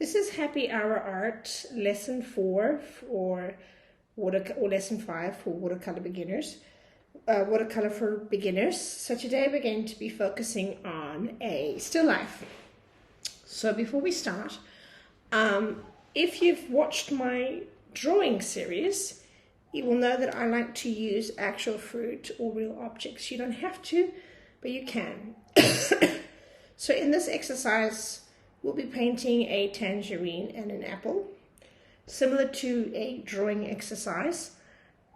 This is Happy Hour Art lesson 4 or lesson 5 for watercolor beginners. Watercolor for beginners. So today we're going to be focusing on a still life. So before we start, if you've watched my drawing series, you will know that I like to use actual fruit or real objects. You don't have to, but you can. So in this exercise, we'll be painting a tangerine and an apple, similar to a drawing exercise,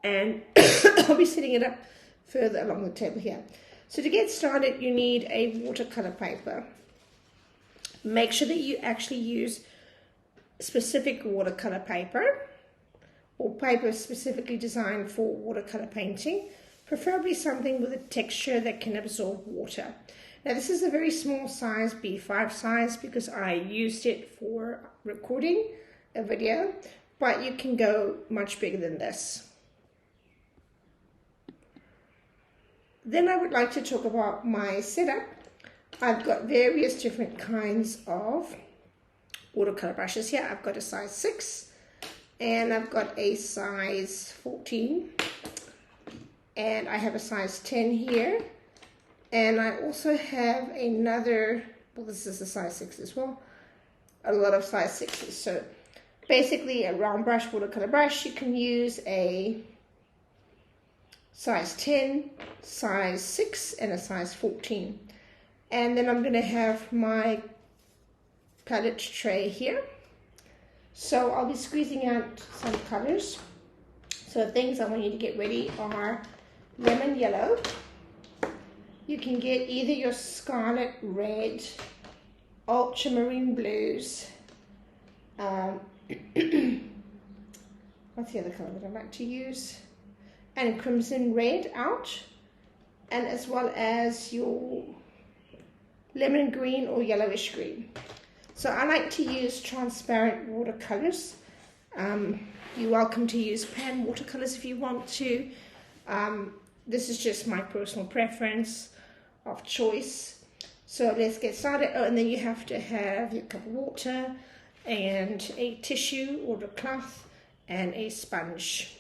and I'll be setting it up further along the table here. So to get started, you need a watercolor paper. Make sure that you actually use specific watercolor paper or paper specifically designed for watercolor painting, preferably something with a texture that can absorb water. Now this is a very small size, B5 size, because I used it for recording a video, but you can go much bigger than this. Then I would like to talk about my setup. I've got various different kinds of watercolor brushes here. I've got a size 6 and I've got a size 14 and I have a size 10 here. And I also have another, well, this is a size 6 as well, a lot of size 6s. So basically a round brush, watercolor brush, you can use a size 10, size 6, and a size 14. And then I'm going to have my palette tray here. So I'll be squeezing out some colors. So things I want you to get ready are lemon yellow. You can get either your scarlet red, ultramarine blues, what's the other color that I like to use, and crimson red out, and as well as your lemon green or yellowish green. So I like to use transparent watercolors. You're welcome to use pan watercolors if you want to. This is just my personal preference of choice. So let's get started. Oh, and then you have to have your cup of water and a tissue or a cloth and a sponge.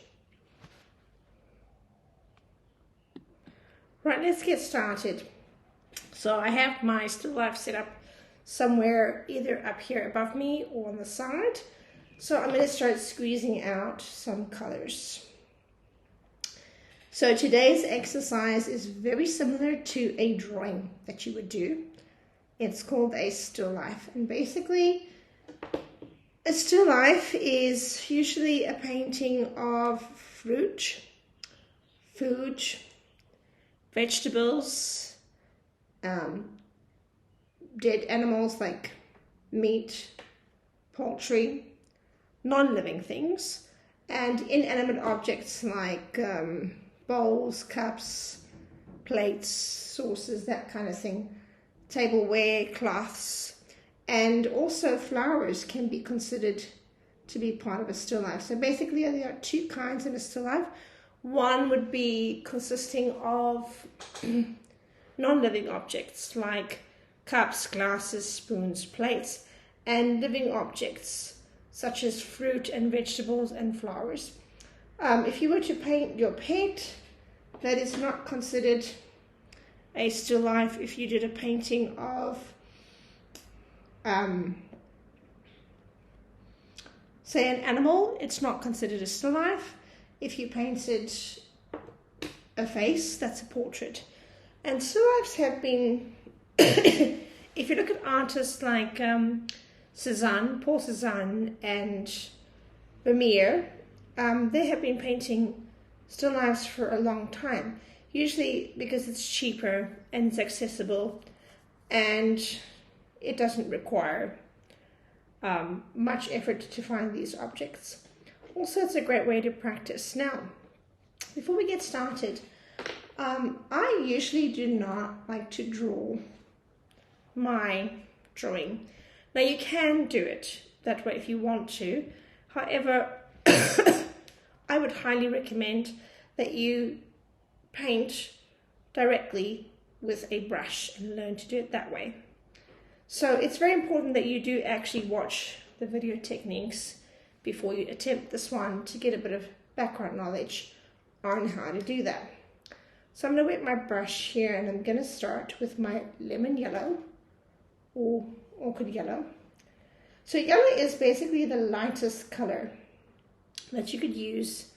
Right, let's get started. So I have my still life set up somewhere either up here above me or on the side. So I'm going to start squeezing out some colors. So today's exercise is very similar to a drawing that you would do. It's called a still life. And basically, a still life is usually a painting of fruit, food, vegetables, dead animals like meat, poultry, non-living things, and inanimate objects like bowls, cups, plates, saucers, that kind of thing, tableware, cloths, and also flowers can be considered to be part of a still life. So basically there are two kinds in a still life. One would be consisting of non-living objects like cups, glasses, spoons, plates, and living objects such as fruit and vegetables and flowers. If you were to paint your pet, that is not considered a still life. If you did a painting of, say, an animal, it's not considered a still life. If you painted a face, that's a portrait. And still lifes have been, if you look at artists like Cézanne, Paul Cézanne, and Vermeer, they have been painting still lifes for a long time, usually because it's cheaper and it's accessible and it doesn't require much effort to find these objects. Also, it's a great way to practice. Now, before we get started, I usually do not like to draw my drawing. Now, you can do it that way if you want to. However, I would highly recommend that you paint directly with a brush and learn to do it that way. So it's very important that you do actually watch the video techniques before you attempt this one to get a bit of background knowledge on how to do that. So I'm going to wet my brush here, and I'm going to start with my lemon yellow or orchid yellow. So yellow is basically the lightest color that you could use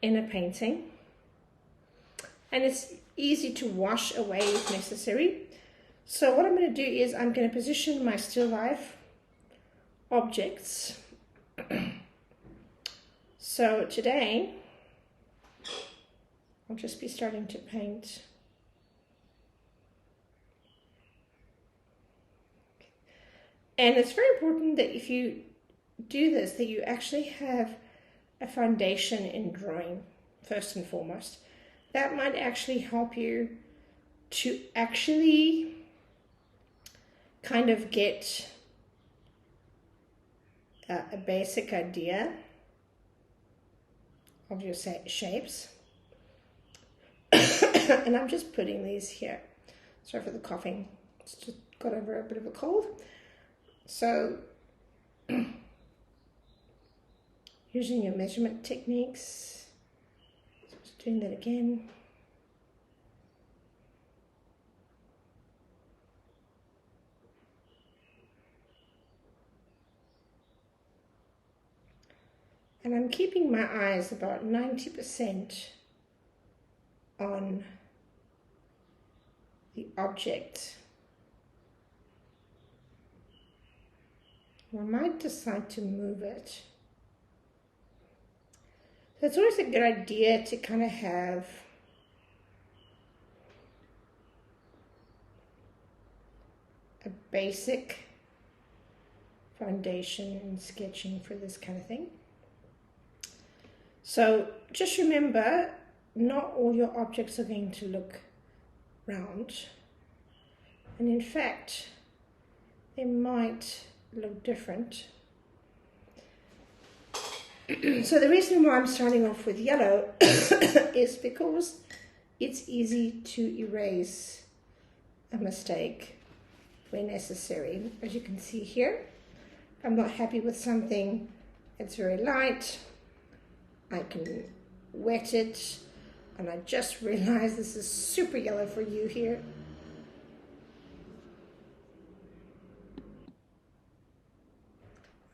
in a painting, and it's easy to wash away if necessary. So what I'm going to do is I'm going to position my still life objects. So today I'll just be starting to paint. And it's very important that if you do this, that you actually have a foundation in drawing first and foremost. That might actually help you to actually kind of get a basic idea of your shapes. And I'm just putting these here. Sorry for the coughing. It's just got over a bit of a cold. So using your measurement techniques, just doing that again. And I'm keeping my eyes about 90% on the object. I might decide to move it. So it's always a good idea to kind of have a basic foundation in sketching for this kind of thing. So just remember, not all your objects are going to look round, and in fact they might look different. So the reason why I'm starting off with yellow is because it's easy to erase a mistake where necessary. As you can see here, if I'm not happy with something, it's very light, I can wet it, and I just realized this is super yellow for you here.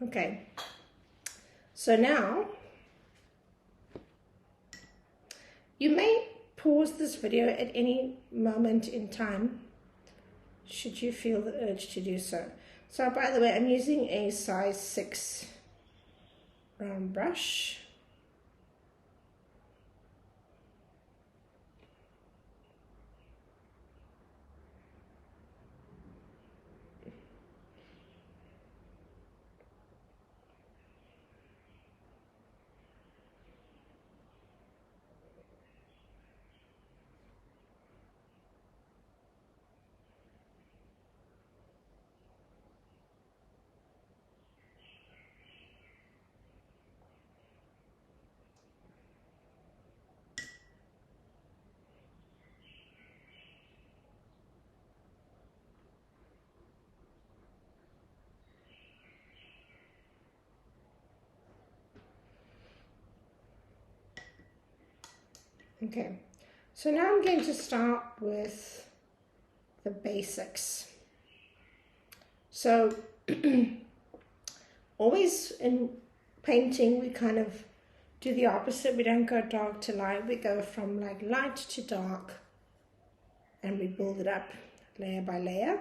Okay, so now you may pause this video at any moment in time should you feel the urge to do so. So by the way, I'm using a size 6 round brush. Okay, so now I'm going to start with the basics. So always in painting we kind of do the opposite. We don't go dark to light, we go from like light to dark, and we build it up layer by layer.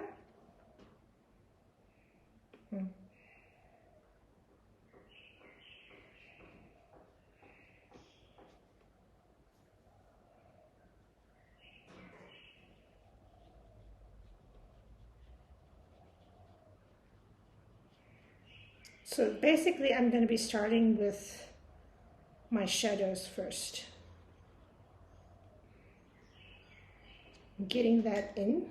So basically I'm going to be starting with my shadows first. Getting that in.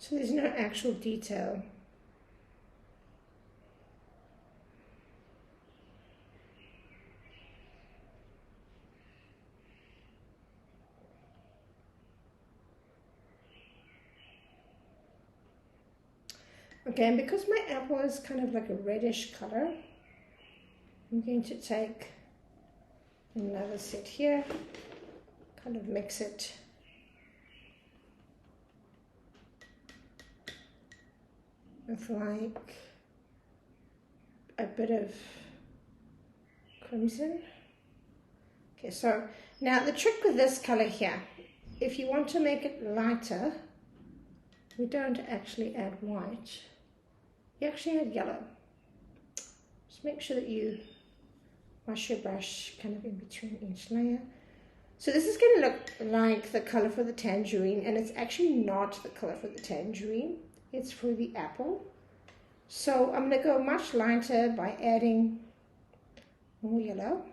So there's no actual detail. Okay, and because my apple is kind of like a reddish color, I'm going to take another set here, kind of mix it. With like a bit of crimson. Okay, so now the trick with this color here, if you want to make it lighter, we don't actually add white. You actually add yellow. Just make sure that you wash your brush kind of in between each layer. So this is going to look like the color for the tangerine, and it's actually not the color for the tangerine. It's for the apple. So I'm going to go much lighter by adding more yellow.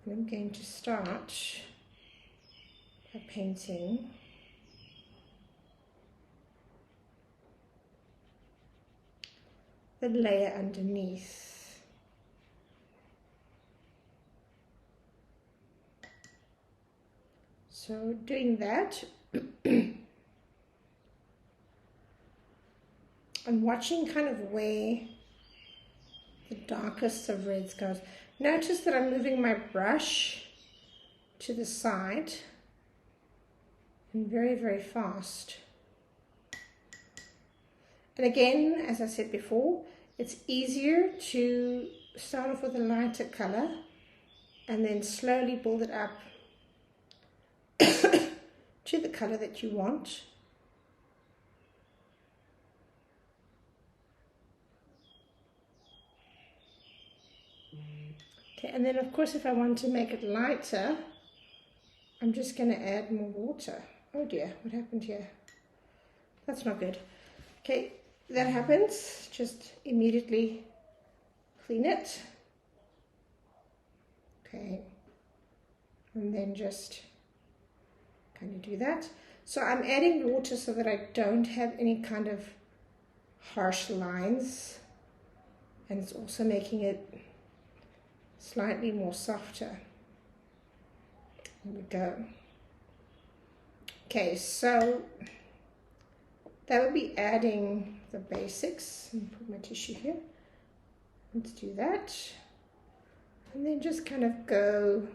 And I'm going to start by painting the layer underneath. So doing that, I'm watching kind of where the darkest of reds goes. Notice that I'm moving my brush to the side and very, very fast. And again, as I said before, it's easier to start off with a lighter color and then slowly build it up to the color that you want. Okay, and then of course if I want to make it lighter, I'm just going to add more water. Oh dear, what happened here? That's not good. Okay, that happens, just immediately clean it. Okay, and then just kind of do that. So I'm adding water so that I don't have any kind of harsh lines, and it's also making it slightly more softer. There we go. Okay, so that would be adding the basics. Let me put my tissue here. Let's do that. And then just kind of go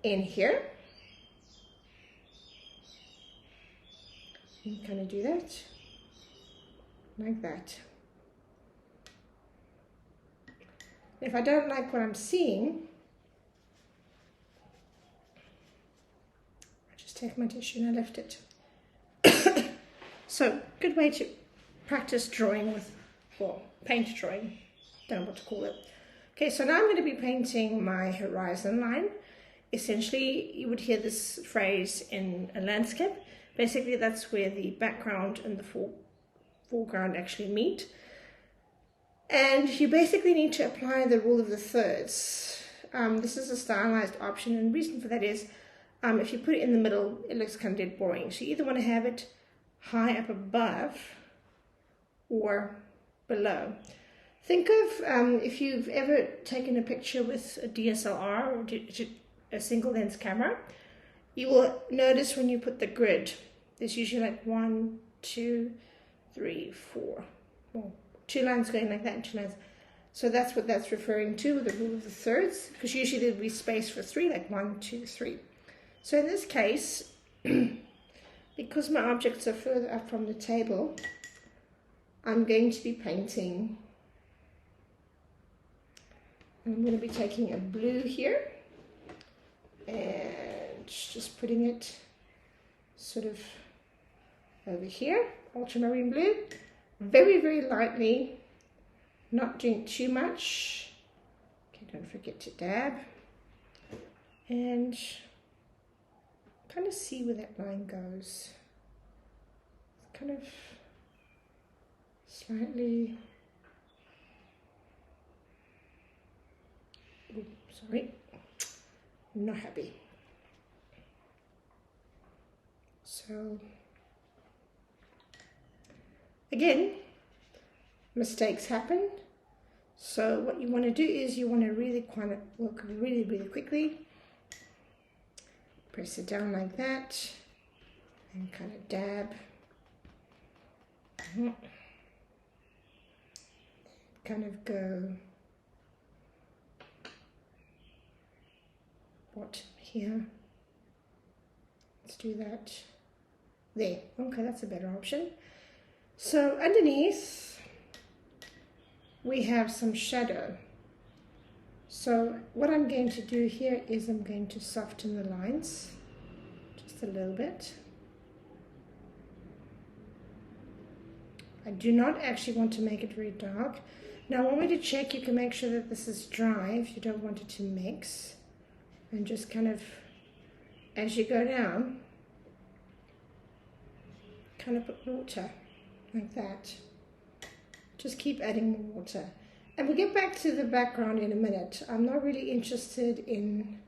in here. And kind of do that. Like that. If I don't like what I'm seeing, I just take my tissue and I lift it. So, good way to practice drawing with, well, paint drawing, don't know what to call it. Okay, so now I'm going to be painting my horizon line. Essentially, you would hear this phrase in a landscape. Basically, that's where the background and the foreground actually meet. And you basically need to apply the rule of the thirds. This is a stylized option, and the reason for that is if you put it in the middle, it looks kind of dead boring. So you either want to have it high up above or below. Think of if you've ever taken a picture with a DSLR or a single lens camera, you will notice when you put the grid, there's usually like 1, 2, 3, 4. Well, 2 lines going like that and 2 lines. So that's what that's referring to with the rule of the thirds, because usually there'd be space for 3, like 1, 2, 3. So in this case, because my objects are further up from the table, I'm going to be painting. I'm going to be taking a blue here and just putting it sort of over here, ultramarine blue, very, very lightly, not doing too much. Okay, don't forget to dab, and kind of see where that line goes. Kind of slightly, ooh, sorry, I'm not happy. So Again, mistakes happen. So what you want to do is you want to really kind of work really quickly. Press it down like that and kind of dab. Kind of go bottom here. Let's do that. There. Okay, that's a better option. So underneath we have some shadow. So what I'm going to do here is I'm going to soften the lines just a little bit. I do not actually want to make it very dark. Now I want me to check, you can make sure that this is dry if you don't want it to mix. And just kind of, as you go down, kind of put water like that. Just keep adding more water. And we'll get back to the background in a minute. I'm not really interested in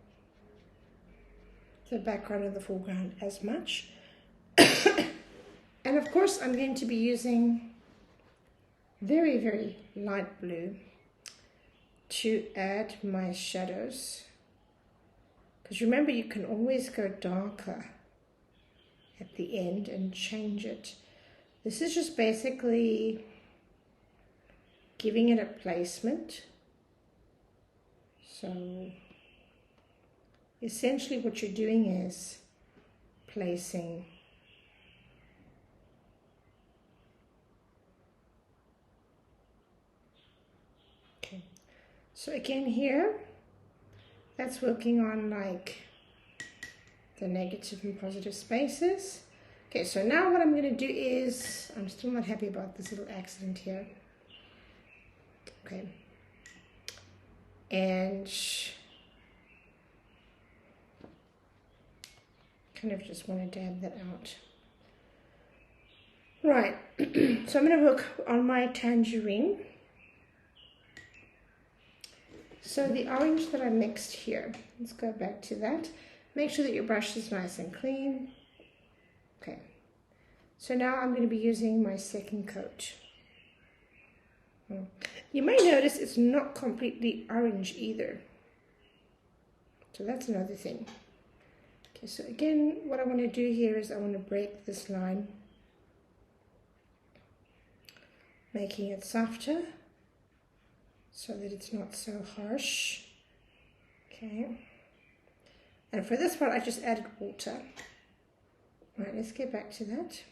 the background and the foreground as much. And of course I'm going to be using very light blue to add my shadows. Because remember, you can always go darker at the end and change it. This is just basically giving it a placement. So essentially what you're doing is placing So again here, that's working on like the negative and positive spaces. Okay, so now what I'm going to do is, I'm still not happy about this little accident here. Okay. And kind of just want to dab that out. Right, so I'm going to work on my tangerine. So the orange that I mixed here, let's go back to that. Make sure that your brush is nice and clean. Okay, so now I'm going to be using my second coat. You may notice it's not completely orange either. So that's another thing. Okay, so again, what I want to do here is I want to break this line, making it softer, so that it's not so harsh. Okay. And for this part, I just added water. All right, let's get back to that.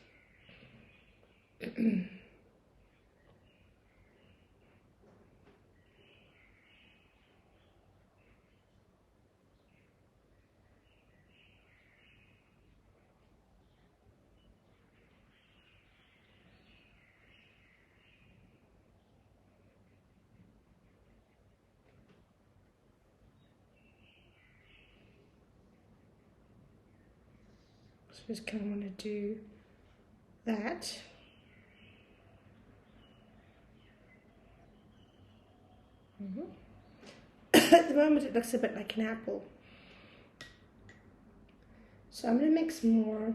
So just kind of want to do that. At the moment it looks a bit like an apple. So I'm going to mix more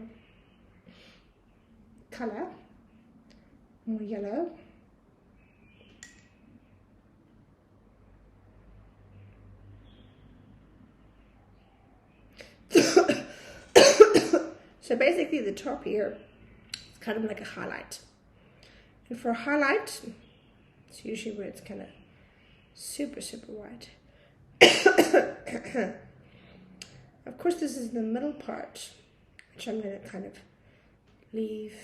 color, more yellow. So basically the top here is kind of like a highlight. And for a highlight, it's usually where it's kind of super white. Of course, this is the middle part, which I'm going to kind of leave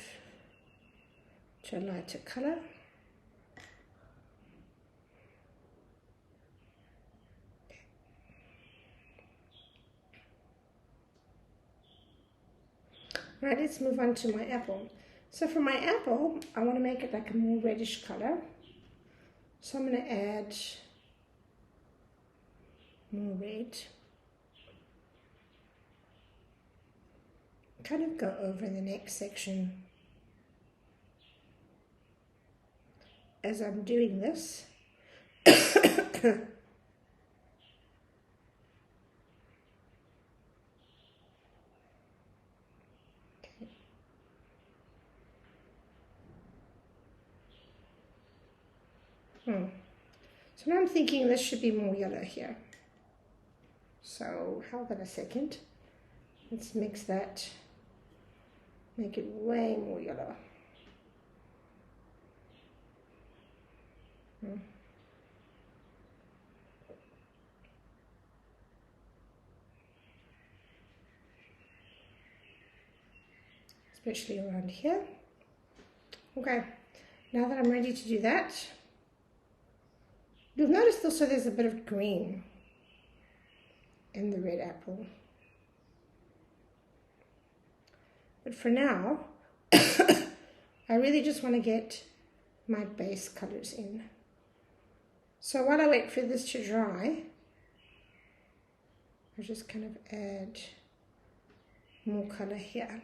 to a lighter color. Right, let's move on to my apple. So for my apple, I want to make it like a more reddish color. So I'm going to add more red. Kind of go over the next section as I'm doing this. So now I'm thinking this should be more yellow here. So hold on a second. Let's mix that. Make it way more yellow. Especially around here. Okay, now that I'm ready to do that, you'll notice also there's a bit of green in the red apple. But for now, I really just want to get my base colors in. So while I wait for this to dry, I'll just kind of add more color here.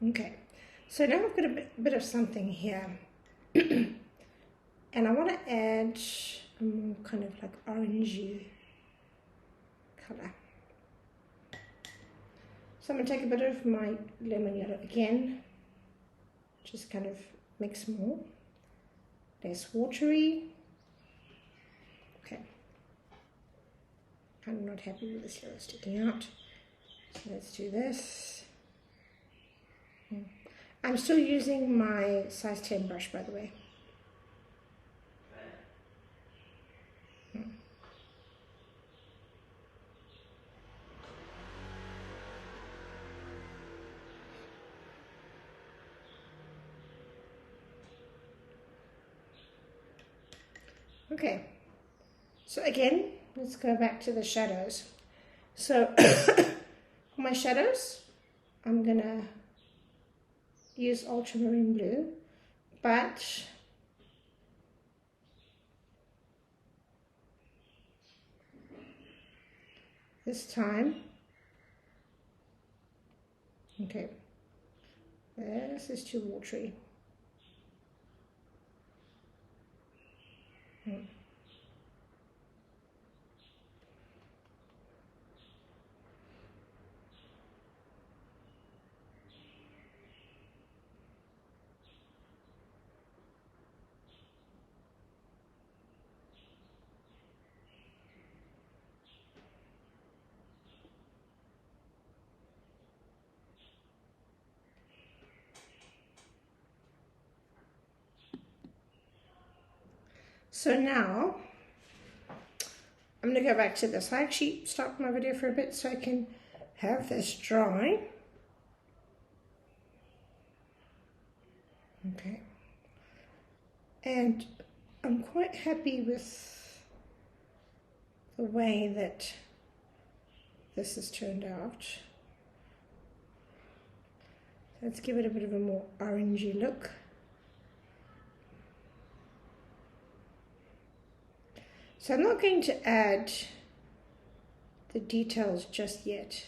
Okay, so now I've got a bit of something here. And I want to add a more kind of like orangey color. So I'm going to take a bit of my lemon yellow again, just kind of mix more, less watery. Okay, I'm not happy with this yellow sticking out, so let's do this. I'm still using my size 10 brush, by the way. Okay, so again, let's go back to the shadows. So for my shadows, I'm gonna use ultramarine blue, but this time, okay, this is too watery. So now, I'm going to go back to this. I actually stopped my video for a bit so I can have this dry. Okay. And I'm quite happy with the way that this has turned out. Let's give it a bit of a more orangey look. So I'm not going to add the details just yet.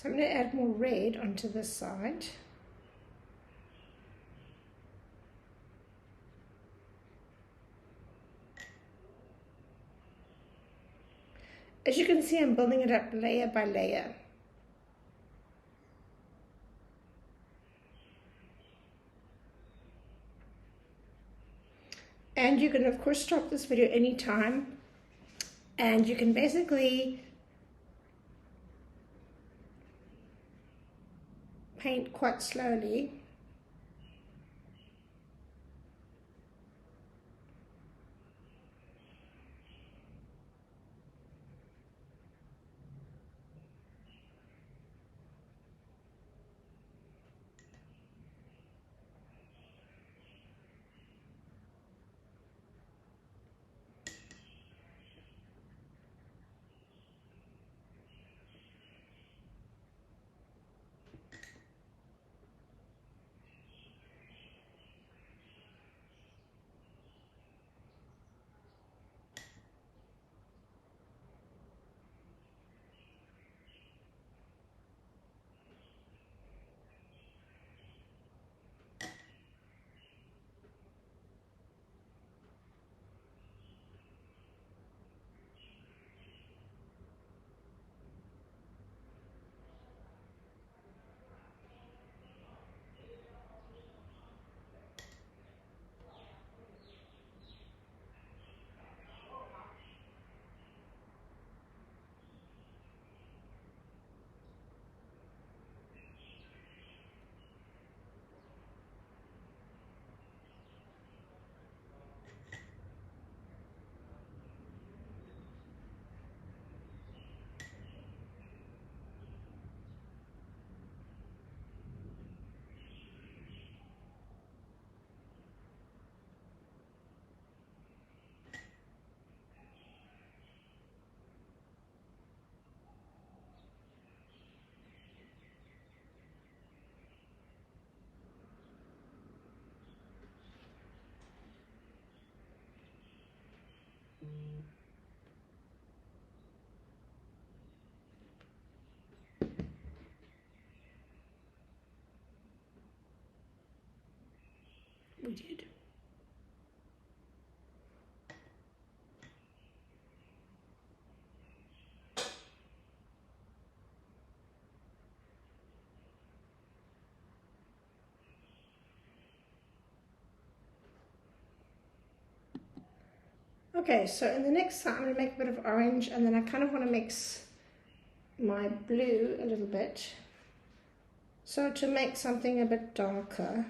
So I'm going to add more red onto this side. As you can see, I'm building it up layer by layer. And you can of course stop this video anytime, and you can basically paint quite slowly. We did. Okay, so in the next time I'm going to make a bit of orange, and then I kind of want to mix my blue a little bit. So to make something a bit darker,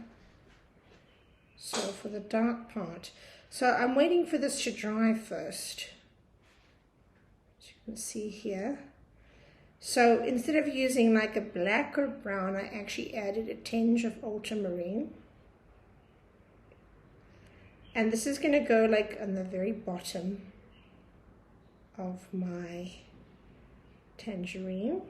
so for the dark part. So I'm waiting for this to dry first, as you can see here. So instead of using like a black or brown, I actually added a tinge of ultramarine. And this is going to go like on the very bottom of my tangerine.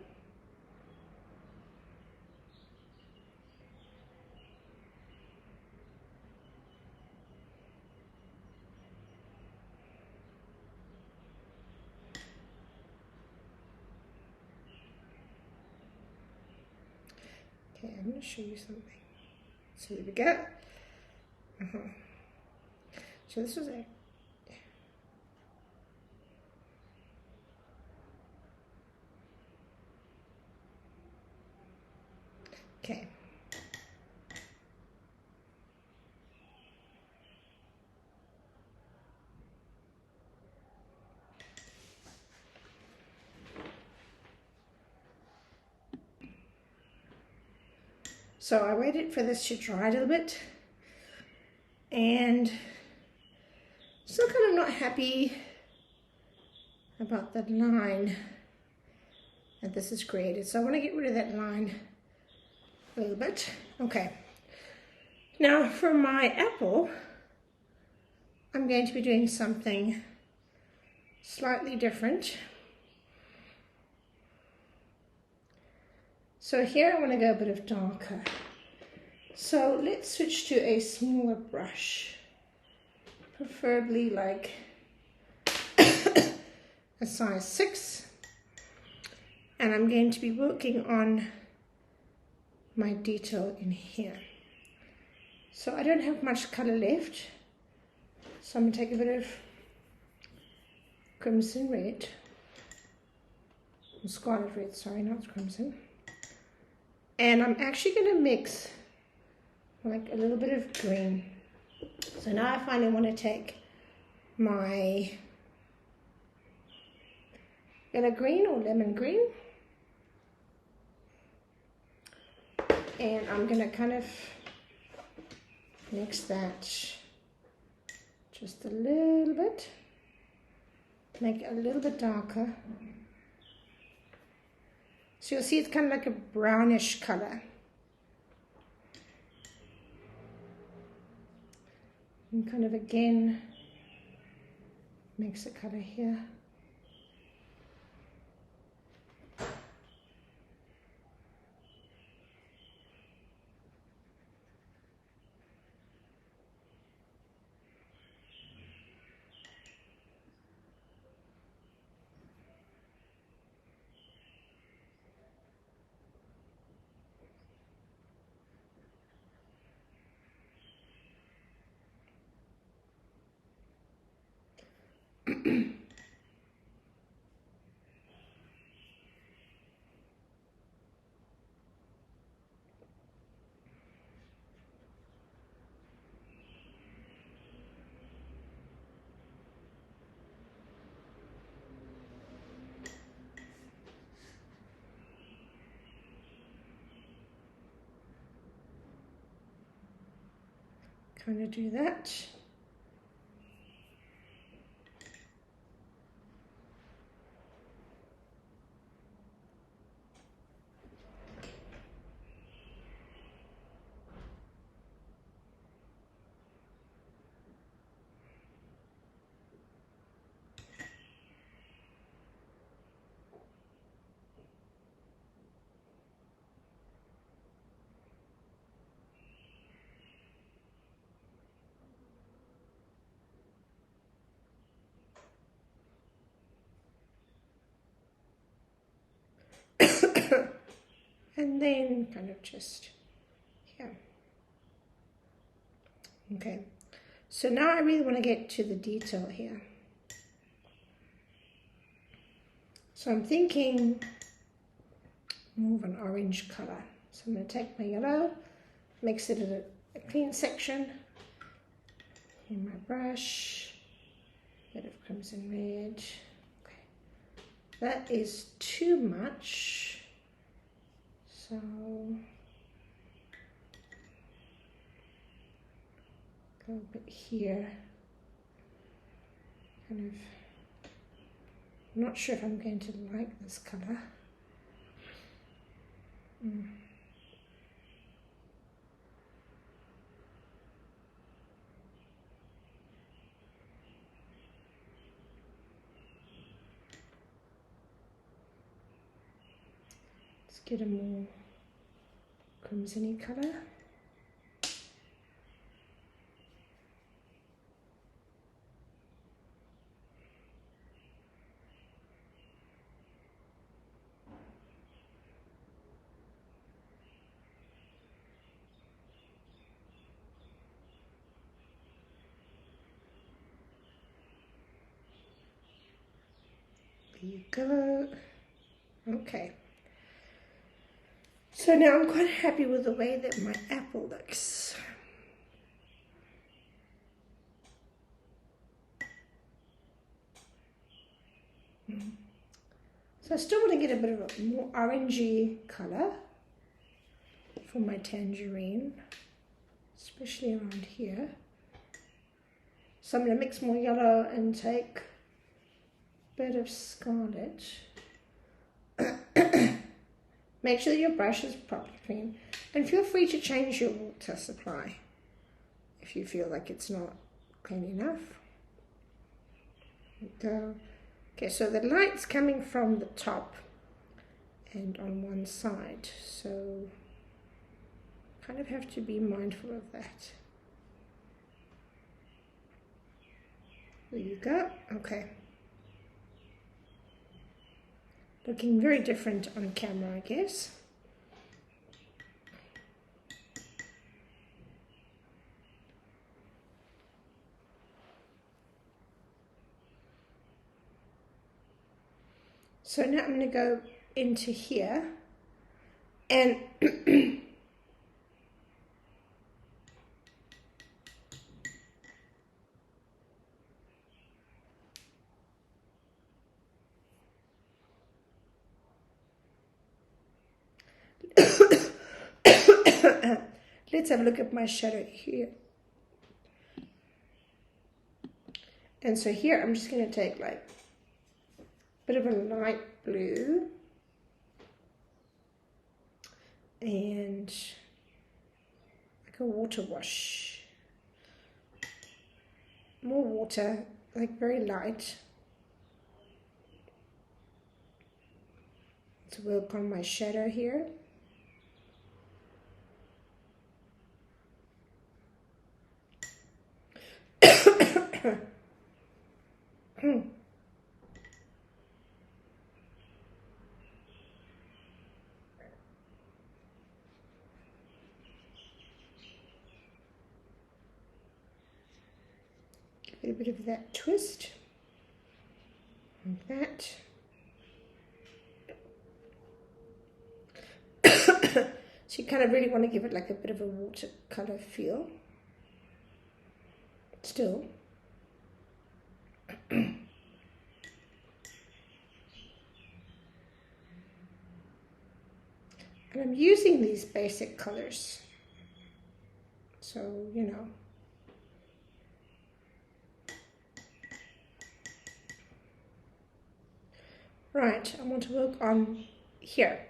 Okay, I'm going to show you something. So here we go. So this was it. Okay. So I waited for this to dry a little bit, and still kind of not happy about that line that this has created. So I want to get rid of that line a little bit. Okay. Now for my apple, I'm going to be doing something slightly different. So here I want to go a bit of darker. So let's switch to a smaller brush, preferably like a size 6. And I'm going to be working on my detail in here. So I don't have much color left. So I'm going to take a bit of crimson red, scarlet red, sorry, not crimson. And I'm actually going to mix like a little bit of green. So now I finally want to take my yellow green or lemon green, and I'm going to kind of mix that just a little bit, make it a little bit darker. So you'll see it's kind of like a brownish color. And kind of again makes a color here. Kind of do that. And then kind of just here. Okay, so now I really want to get to the detail here. So I'm thinking more of an orange color. So I'm going to take my yellow, mix it in a clean section in my brush, a bit of crimson red. Okay, that is too much. So go a bit here, kind of, I'm not sure if I'm going to like this color. Let's get a more crimson-y color. There you go. Okay. So now I'm quite happy with the way that my apple looks. So I still want to get a bit of a more orangey color for my tangerine, especially around here. So I'm going to mix more yellow and take a bit of scarlet. Make sure your brush is properly clean, and feel free to change your water supply if you feel like it's not clean enough. Go. Okay, so the light's coming from the top and on one side, so kind of have to be mindful of that. There you go. Okay. Looking very different on camera, I guess. So now I'm going to go into here and let's have a look at my shadow here. And so here I'm just going to take like a bit of a light blue and like a water wash. More water, like very light, to work on my shadow here. Give it a bit of that twist, like that. So you kind of really want to give it like a bit of a watercolor feel. Still. And I'm using these basic colors, so you know. Right, I want to work on here.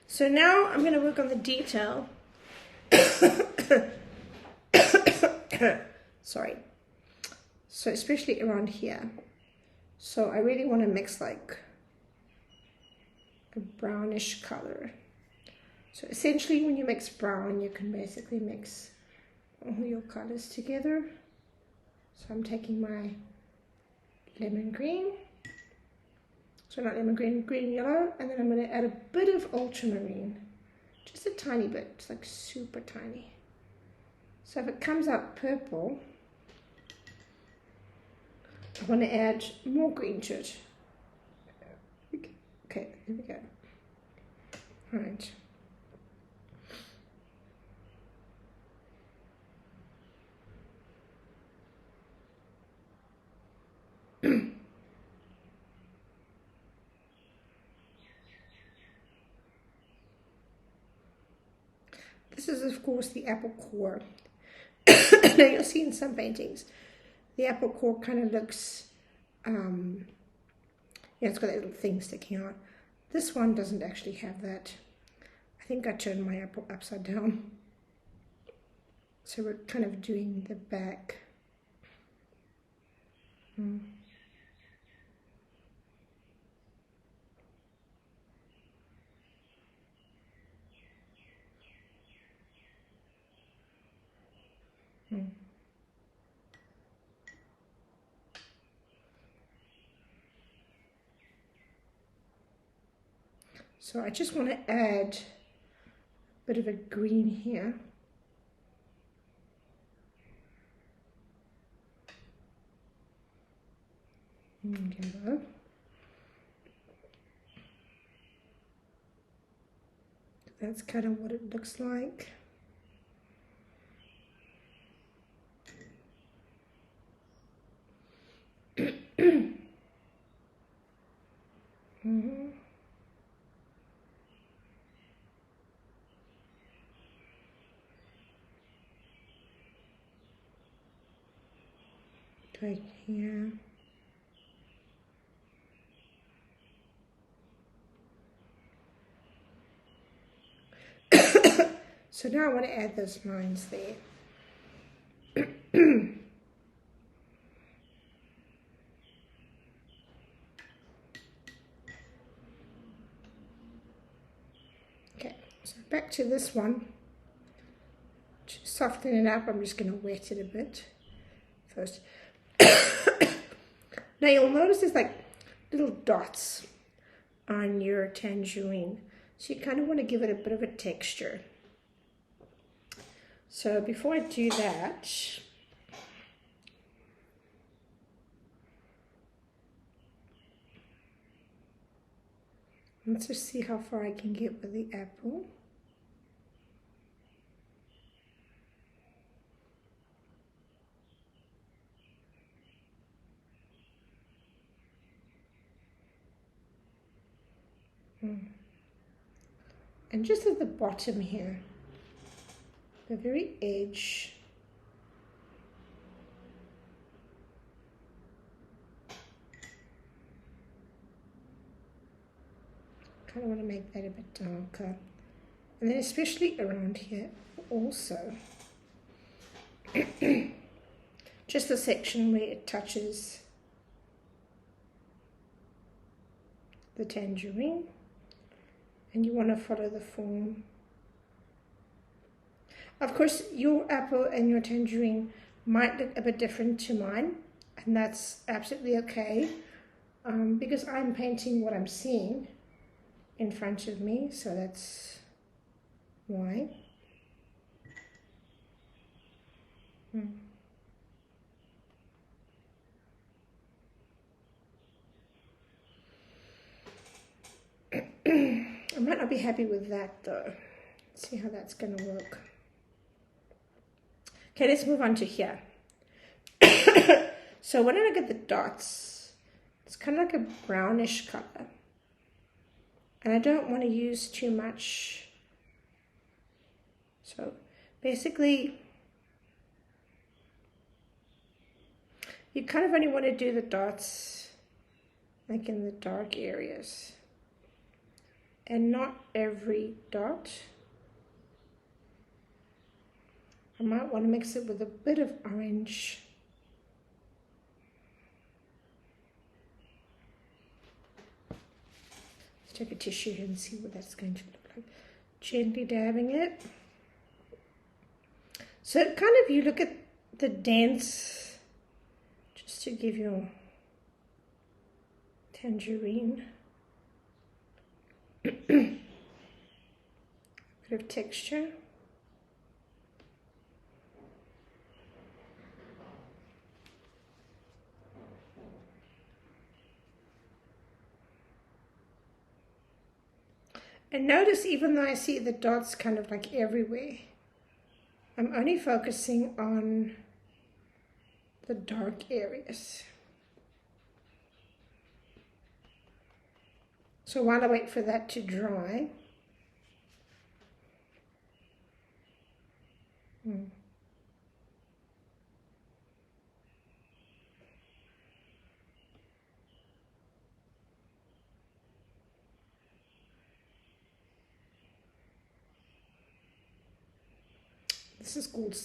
So now I'm going to work on the detail. Sorry. So especially around here. So I really want to mix like a brownish color. So essentially when you mix brown, you can basically mix all your colors together. So I'm taking my lemon green. So not lemon green, green yellow, and then I'm going to add a bit of ultramarine. Just a tiny bit, it's like super tiny. So if it comes out purple, I want to add more green to it. Okay, here we go. All right. This is, of course, the apple core. Now you'll see in some paintings, the apple core kind of looks, it's got that little thing sticking out. This one doesn't actually have that. I think I turned my apple upside down. So we're kind of doing the back. So I just want to add a bit of a green here. Yellow. That's kind of what it looks like. Right here. So now I want to add those lines there. Okay, so back to this one. To soften it up, I'm just going to wet it a bit first. Now you'll notice there's like little dots on your tangerine. So you kind of want to give it a bit of a texture. So before I do that, let's just see how far I can get with the apple. And just at the bottom here, the very edge, kind of want to make that a bit darker. And then especially around here also. Just the section where it touches the tangerine. And you want to follow the form. Of course, your apple and your tangerine might look a bit different to mine, and that's absolutely okay, because I'm painting what I'm seeing in front of me, so that's why. I might not be happy with that though. Let's see how that's going to work. Okay, let's move on to here. So when I look at the dots, it's kind of like a brownish color. And I don't want to use too much. So basically, you kind of only want to do the dots like in the dark areas. And not every dot. I might want to mix it with a bit of orange. Let's take a tissue here and see what that's going to look like. Gently dabbing it. So kind of you look at the dents, just to give your tangerine a bit of texture. And notice, even though I see the dots kind of like everywhere, I'm only focusing on the dark areas. So while I wait for that to dry, this is called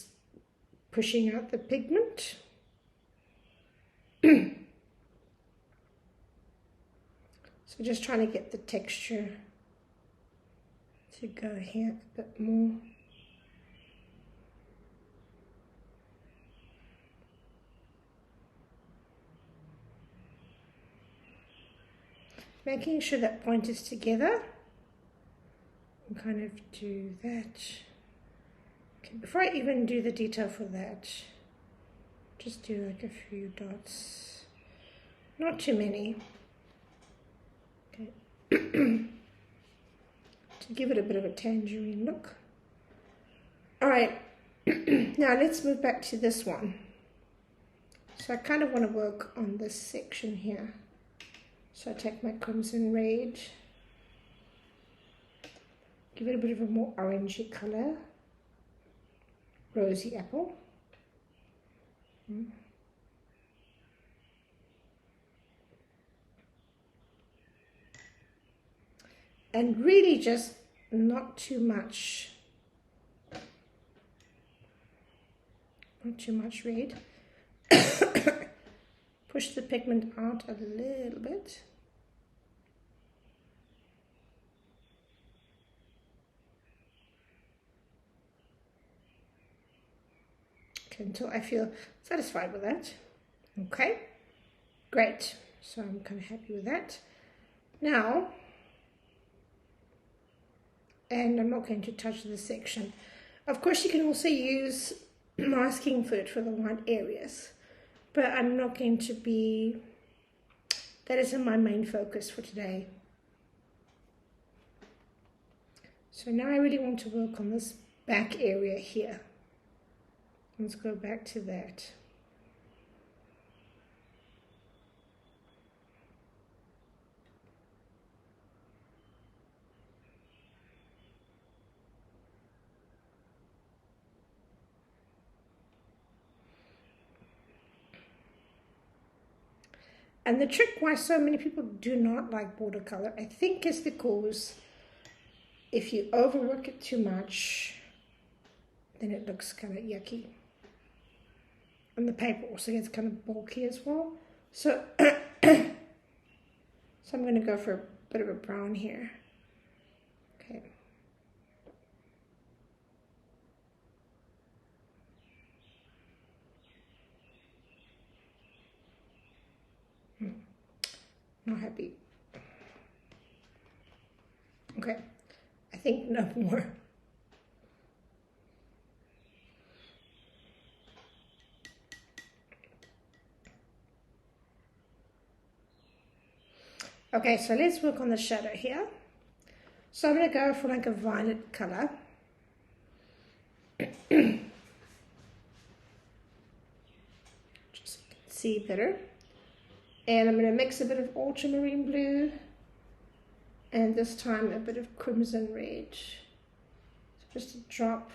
pushing out the pigment. So just trying to get the texture to go here a bit more. Making sure that point is together. And kind of do that. Okay, before I even do the detail for that, just do like a few dots. Not too many. Okay. To give it a bit of a tangerine look. All right, now let's move back to this one. So I kind of want to work on this section here. So I take my Crimson Red, give it a bit of a more orangey color, rosy apple. And really just not too much red. Push the pigment out a little bit. Okay, until I feel satisfied with that. Okay, great. So I'm kind of happy with that. Now, and I'm not going to touch this section. Of course, you can also use masking fluid for the white areas, but I'm not going to be, that isn't my main focus for today. So now I really want to work on this back area here. Let's go back to that. And the trick why so many people do not like watercolor, I think, is because if you overwork it too much, then it looks kind of yucky. And the paper also gets kind of bulky as well. So, so I'm going to go for a bit of a brown here. Okay. Not happy. Okay, I think no more. Okay, so let's work on the shadow here. So I'm going to go for like a violet color. Just so you can see better. And I'm going to mix a bit of ultramarine blue, and this time a bit of crimson red. So just a drop.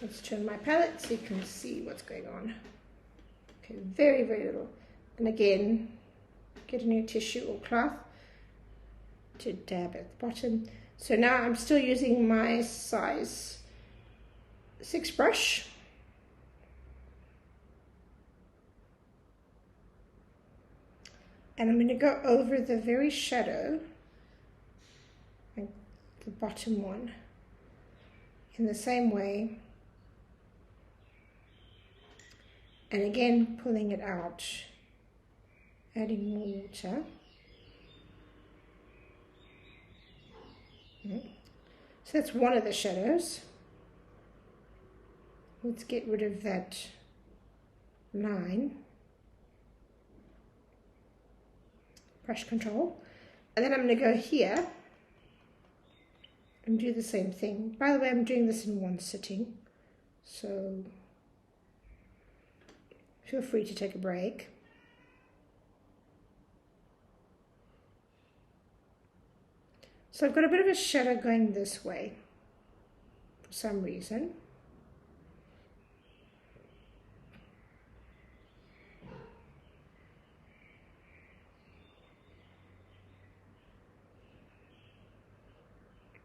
Let's turn my palette so you can see what's going on. Okay, very, very little. And again, get a new tissue or cloth to dab at the bottom. So now I'm still using my size 6 brush. And I'm going to go over the very shadow, like the bottom one, in the same way. And again, pulling it out, adding more water. So that's one of the shadows. Let's get rid of that line. Brush control, and then I'm going to go here and do the same thing. By the way, I'm doing this in one sitting, so feel free to take a break. So I've got a bit of a shadow going this way for some reason.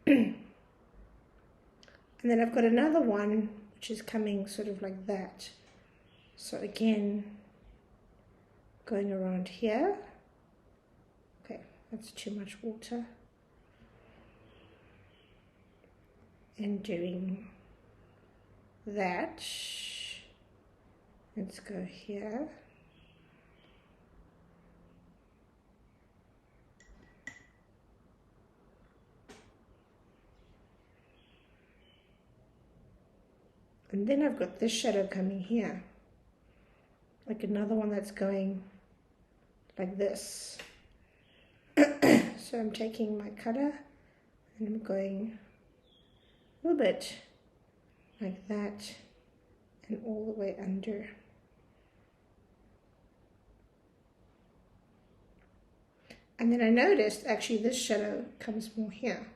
And then I've got another one which is coming sort of like that. So again, going around here. Okay, that's too much water. And doing that. Let's go here. And then I've got this shadow coming here, like another one that's going like this. So I'm taking my color And I'm going a little bit like that and all the way under. And then I noticed actually this shadow comes more here.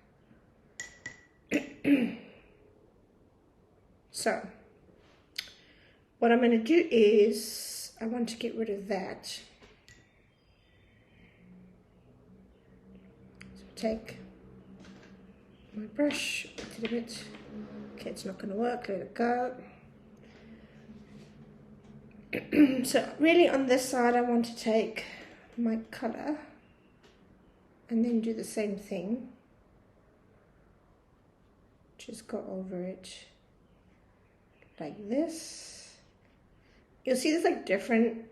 So what I'm going to do is I want to get rid of that. So take my brush, put it a bit. Okay, it's not going to work, let it go. So really on this side I want to take my color and then do the same thing. Just go over it like this. You'll see there's like different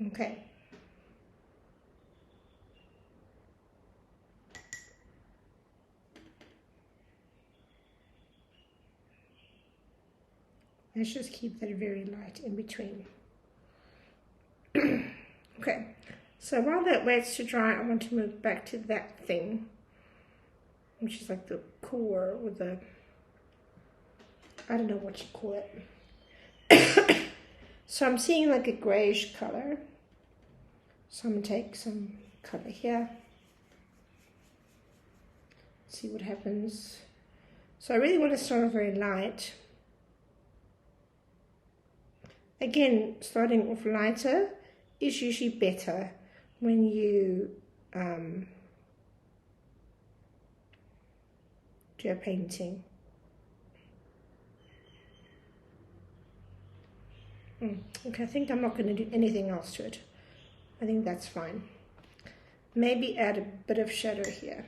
okay. Let's just keep that very light in between. Okay, so while that waits to dry, I want to move back to that thing, which is like the core or the, I don't know what you call it. So I'm seeing like a grayish color. So I'm going to take some color here. See what happens. So I really want to start off very light. Again, starting off lighter is usually better when you do a painting. Okay, I think I'm not going to do anything else to it. I think that's fine. Maybe add a bit of shadow here.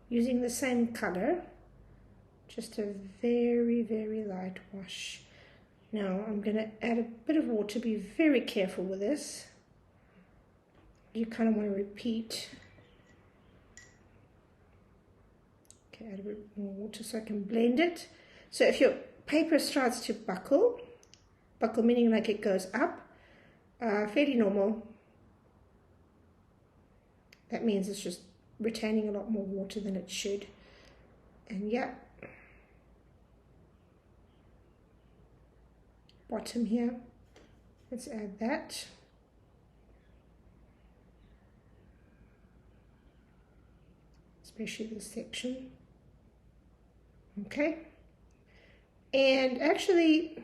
Using the same color, just a very, very light wash. Now I'm going to add a bit of water. Be very careful with this. You kind of want to repeat. Okay, add a bit more water so I can blend it. So if your paper starts to buckle meaning like it goes up, fairly normal. That means it's just retaining a lot more water than it should. And yeah, bottom here, let's add that. Especially this section. Okay. And actually,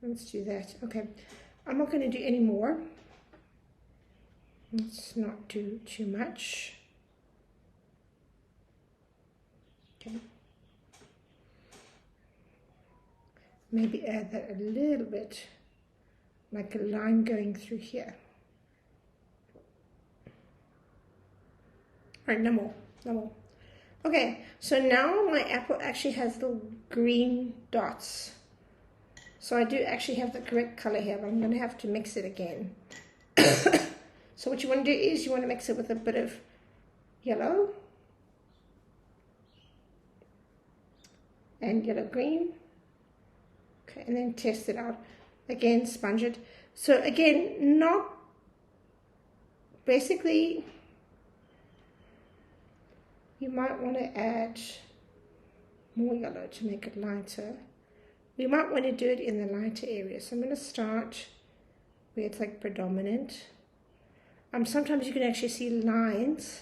let's do that. Okay. I'm not going to do any more. Let's not do too much. Okay. Maybe add that a little bit, like a line going through here. All right, no more, no more. Okay, so now my apple actually has the green dots. So I do actually have the correct color here, but I'm going to have to mix it again. So what you want to do is you want to mix it with a bit of yellow and yellow-green. Okay, and then test it out. Again, sponge it. So again, not basically, you might want to add more yellow to make it lighter. You might want to do it in the lighter area. So I'm going to start where it's like predominant. Sometimes you can actually see lines.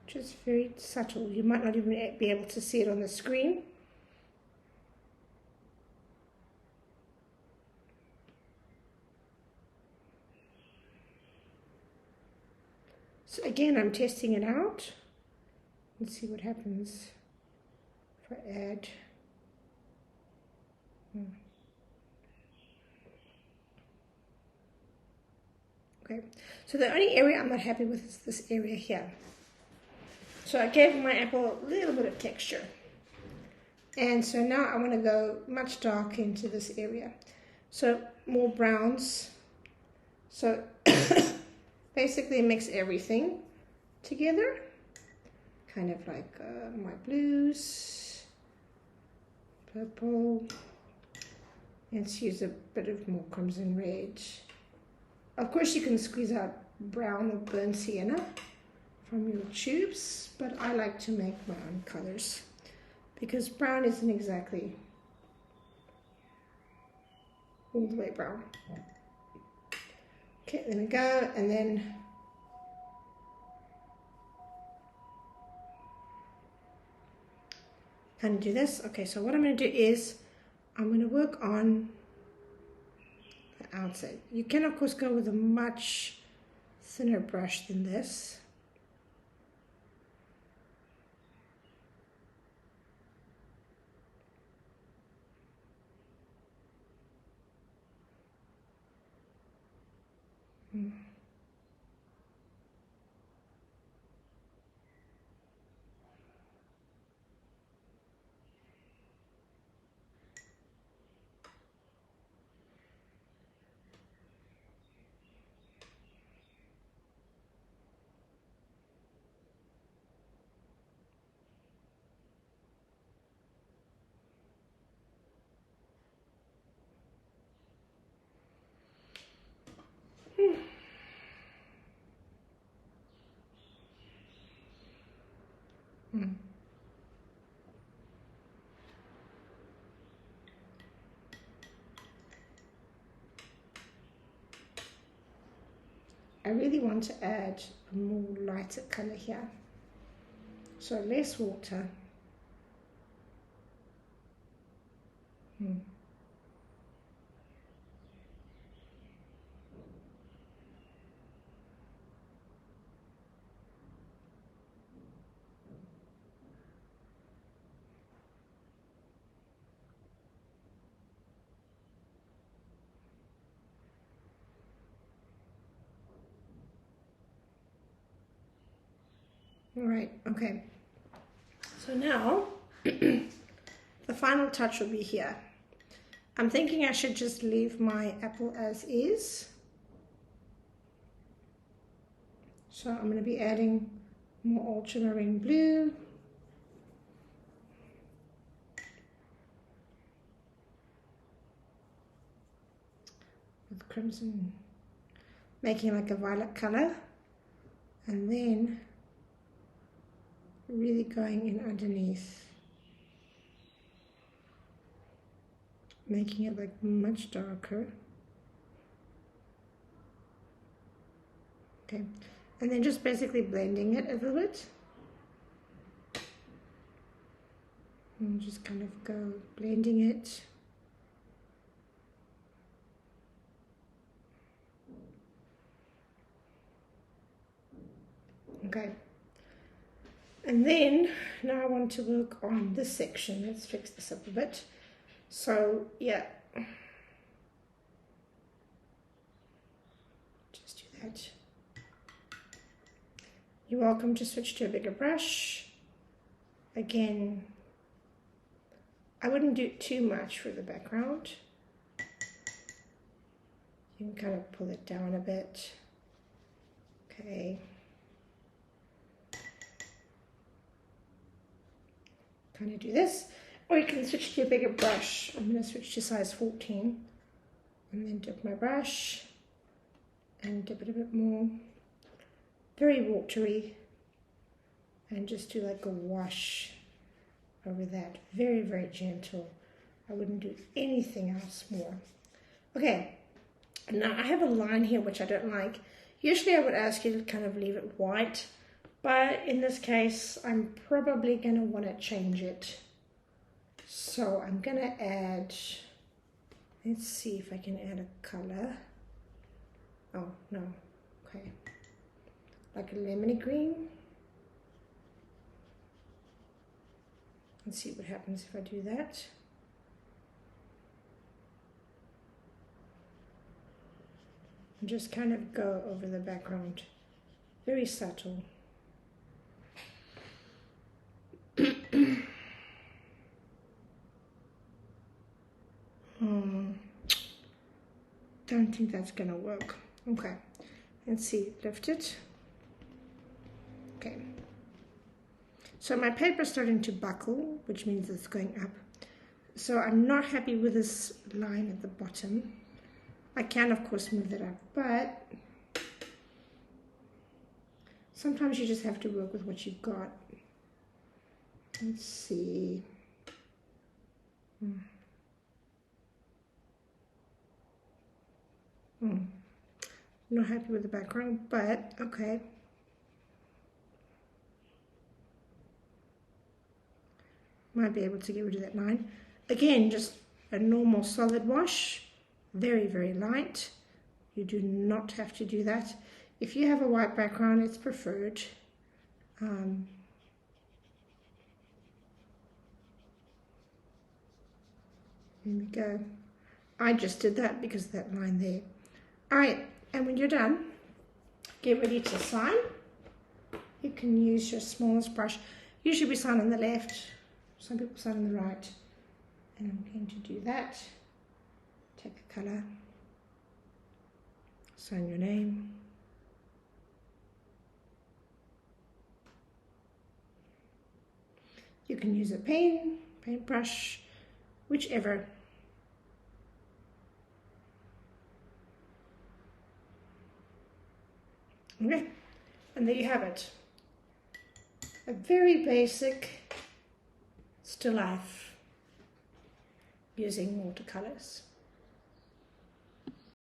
Just very subtle. You might not even be able to see it on the screen. So again, I'm testing it out. Let's see what happens if I add. Okay, so the only area I'm not happy with is this area here. So I gave my apple a little bit of texture. And so now I want to go much darker into this area. So more browns. So basically mix everything together, kind of like my blues, purple. Let's use a bit of more crimson red. Of course you can squeeze out brown or burnt sienna from your tubes, but I like to make my own colors because brown isn't exactly all the way brown. Okay, there we go, and then kind of do this. Okay, so what I'm going to do is I'm going to work on the outside. You can of course go with a much thinner brush than this. I really want to add a more lighter color here, so less water. All right, okay. So now the final touch will be here. I'm thinking I should just leave my apple as is. So I'm going to be adding more ultramarine blue. With crimson, making like a violet color. And then really going in underneath, making it like much darker. Okay, and then just basically blending it a little bit. And just kind of go blending it. Okay. And then now I want to work on this section. Let's fix this up a bit. So yeah, just do that. You're welcome to switch to a bigger brush. Again, I wouldn't do too much for the background. You can kind of pull it down a bit. Okay. Kind of do this, or you can switch to a bigger brush. I'm going to switch to size 14 and then dip my brush and dip it a bit more. Very watery, and just do like a wash over that. Very, very gentle. I wouldn't do anything else more. Okay, now I have a line here which I don't like. Usually I would ask you to kind of leave it white, but in this case, I'm probably going to want to change it. So I'm going to add, let's see if I can add a color. Oh, no. Okay. Like a lemony green. Let's see what happens if I do that. And just kind of go over the background. Very subtle. Don't think that's gonna work. Okay, and see, lift it. Okay. So my paper is starting to buckle, which means it's going up. So I'm not happy with this line at the bottom. I can, of course, move that up, but sometimes you just have to work with what you've got. Let's see. Not happy with the background, but okay. Might be able to get rid of that line. Again, just a normal solid wash, very, very light. You do not have to do that. If you have a white background, it's preferred. There we go. I just did that because of that line there. All right, and when you're done, get ready to sign. You can use your smallest brush. Usually we sign on the left, some people sign on the right. And I'm going to do that. Take a color, sign your name. You can use a pen, paintbrush, whichever. Okay, and there you have it. A very basic still life using watercolors.